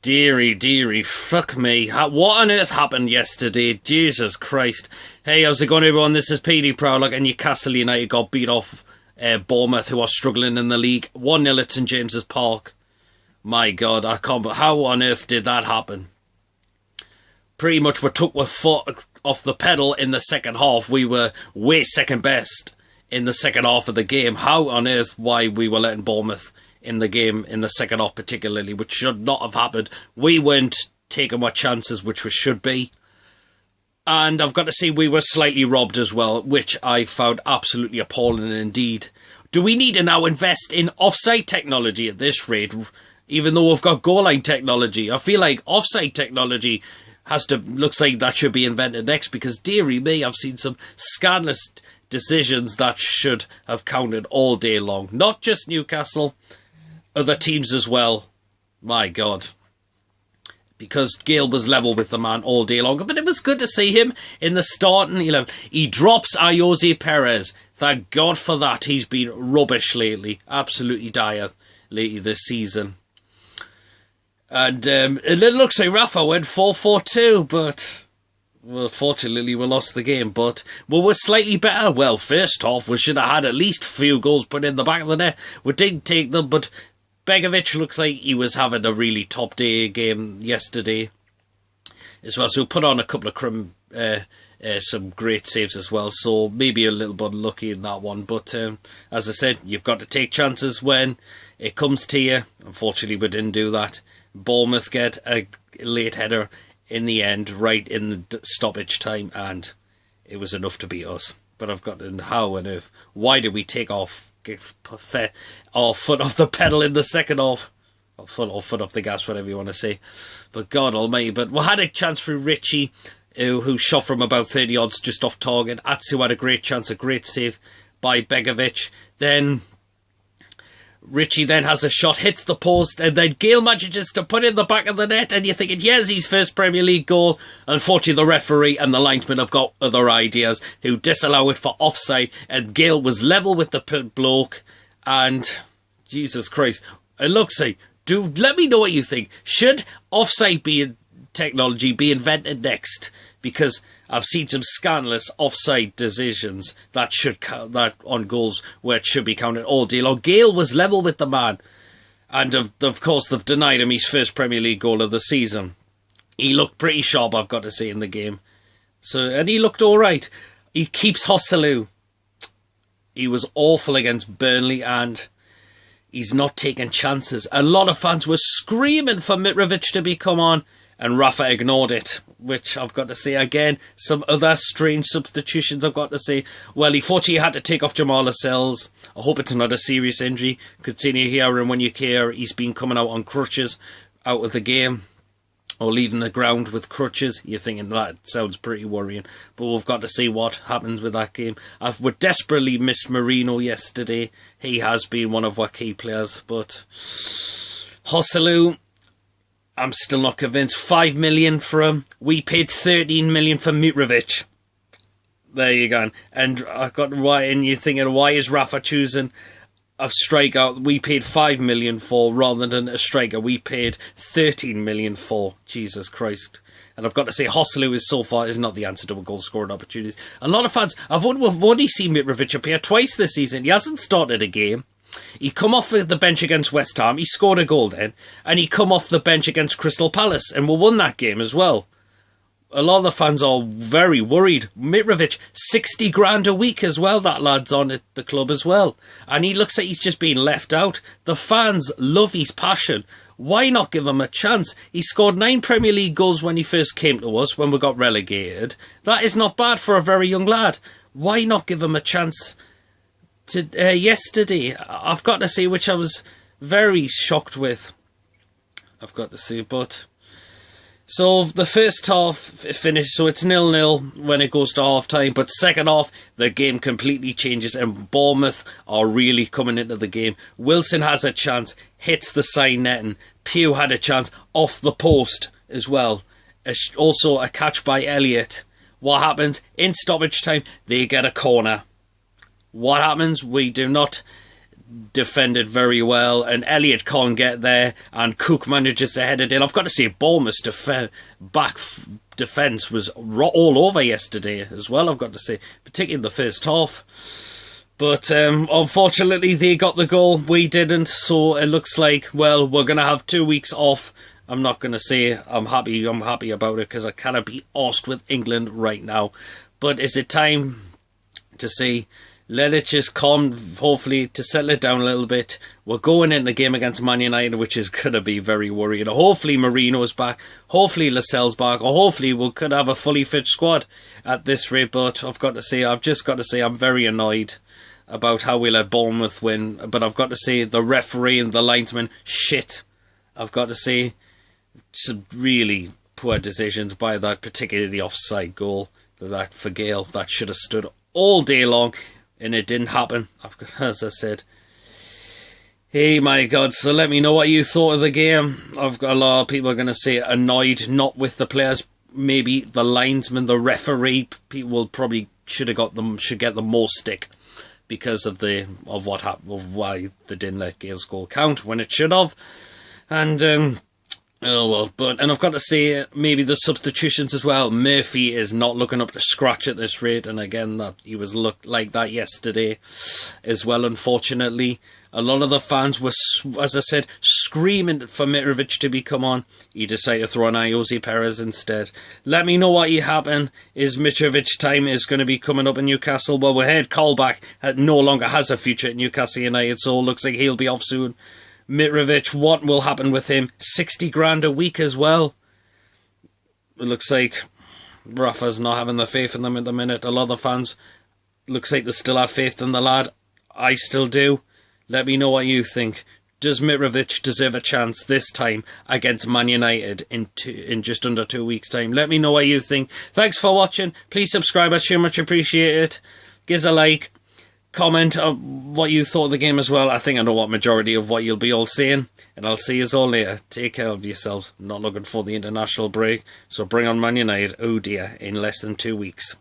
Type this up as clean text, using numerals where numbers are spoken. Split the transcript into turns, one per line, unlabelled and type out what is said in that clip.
Deary, deary, fuck me. What on earth happened yesterday? Jesus Christ. Hey, how's it going, everyone? This is PD Prowler, and Newcastle United got beat off Bournemouth, who are struggling in the league. 1-0 at St James's Park. My God, I can't... How on earth did that happen? Pretty much we took our foot off the pedal in the second half. We were way second best in the second half of the game. How on earth why we were letting Bournemouth in the game in the second half particularly, which should not have happened. We weren't taking our chances, which we should be. And I've got to say we were slightly robbed as well, which I found absolutely appalling indeed. Do we need to now invest in offside technology at this rate, even though we've got goal line technology? I feel like offside technology looks like that should be invented next, because dearie me, I've seen some scandalous decisions that should have counted all day long. Not just Newcastle, other teams as well. My God. Because Gale was level with the man all day long. But it was good to see him in the starting 11. He drops Ayoze Perez. Thank God for that. He's been rubbish lately. Absolutely dire lately this season. And it looks like Rafa went 4-4-2, but... Well, fortunately, we lost the game, but we were slightly better. Well, first half, we should have had at least a few goals put in the back of the net. We didn't take them, but Begovic looks like he was having a really top day game yesterday as well. So we put on a couple of some great saves as well. So maybe a little bit unlucky in that one. But as I said, you've got to take chances when it comes to you. Unfortunately, we didn't do that. Bournemouth get a late header in the end, right in the stoppage time, and it was enough to beat us. But I've got to, how on earth, why did we take our foot off the pedal in the second half? Or foot off the gas, whatever you want to say. But God almighty, but we had a chance through Richie, who shot from about 30 yards just off target. Atsu had a great chance, a great save by Begovic. Then Richie then has a shot, hits the post, and then Gale manages to put it in the back of the net, and you're thinking, yes, his first Premier League goal. Unfortunately, the referee and the linesman have got other ideas, who disallow it for offside, and Gale was level with the bloke, and Jesus Christ, it looks like, let me know what you think. Should offside technology be invented next? Because I've seen some scandalous offside decisions that should count that on goals where it should be counted all day long. Gale was level with the man, and of course they've denied him his first Premier League goal of the season. He looked pretty sharp, I've got to say, in the game. And he looked all right. He keeps Joselu. He was awful against Burnley, and he's not taking chances. A lot of fans were screaming for Mitrovic to become on, and Rafa ignored it, which I've got to say again, some other strange substitutions I've got to say. Well, he fortunately had to take off Jamal Lascelles. I hope it's not a serious injury. Continue here, and when you care, he's been coming out on crutches out of the game, or leaving the ground with crutches. You're thinking that sounds pretty worrying, but we've got to see what happens with that game. We desperately missed Marino yesterday. He has been one of our key players, but Joselu, I'm still not convinced. 5 million for him. We paid 13 million for Mitrovic. There you go. And I got why, and you're thinking, why is Rafa choosing a striker we paid 5 million for rather than a striker we paid 13 million for? Jesus Christ. And I've got to say, Joselu so far is not the answer to a goal scoring opportunities. A lot of fans, I've only seen Mitrovic appear twice this season. He hasn't started a game. He come off the bench against West Ham. He scored a goal then. And he come off the bench against Crystal Palace. And we won that game as well. A lot of the fans are very worried. Mitrovic, 60 grand a week as well. That lad's on at the club as well. And he looks like he's just been left out. The fans love his passion. Why not give him a chance? He scored 9 Premier League goals when he first came to us, when we got relegated. That is not bad for a very young lad. Why not give him a chance? Yesterday, I've got to say, which I was very shocked with. I've got to say, but so the first half finished, so it's 0-0 when it goes to half time, but second half the game completely changes and Bournemouth are really coming into the game. Wilson has a chance, hits the side netting. Pugh had a chance off the post as well. Also a catch by Elliott. What happens? In stoppage time, they get a corner. What happens? We do not defended very well, and Elliott can't get there, and Cook manages to head it in. I've got to say, Bournemouth's defence was all over yesterday as well, I've got to say, particularly in the first half. But unfortunately, they got the goal, we didn't, so it looks like, well, we're going to have 2 weeks off. I'm not going to say I'm happy about it, because I cannot be arsed with England right now. But is it time to say, let it just calm, hopefully, to settle it down a little bit. We're going in the game against Man United, which is going to be very worrying. Hopefully Marino's back, hopefully Lascelles back, or hopefully we could have a fully fit squad at this rate. But I've just got to say, I'm very annoyed about how we let Bournemouth win. But I've got to say, the referee and the linesman, shit. I've got to say, some really poor decisions by that, particularly the offside goal. That for Gale, that should have stood all day long. And it didn't happen, as I said. Hey, my God, so let me know what you thought of the game. I've got a lot of people are going to say annoyed, not with the players, maybe the linesman, the referee. People probably should get the more stick because of what happened, of why they didn't let Gale's goal count when it should have. And oh well, and I've got to say, maybe the substitutions as well. Murphy is not looking up to scratch at this rate, and again, that he was looked like that yesterday as well. Unfortunately, a lot of the fans were, as I said, screaming for Mitrovic to become on. He decided to throw on Jose Perez instead. Let me know what happened. Is Mitrovic time is going to be coming up in Newcastle? Well, we heard Colback no longer has a future at Newcastle United, so it looks like he'll be off soon. Mitrovic, what will happen with him? 60 grand a week as well. It looks like Rafa's not having the faith in them at the minute. A lot of the fans, looks like they still have faith in the lad. I still do. Let me know what you think. Does Mitrovic deserve a chance this time against Man United in just under 2 weeks' time? Let me know what you think. Thanks for watching. Please subscribe. I sure much appreciate it. Give us a like. Comment what you thought of the game as well. I think I know what majority of what you'll be all saying. And I'll see you all later. Take care of yourselves. Not looking for the international break. So bring on Man United. Oh dear. In less than 2 weeks.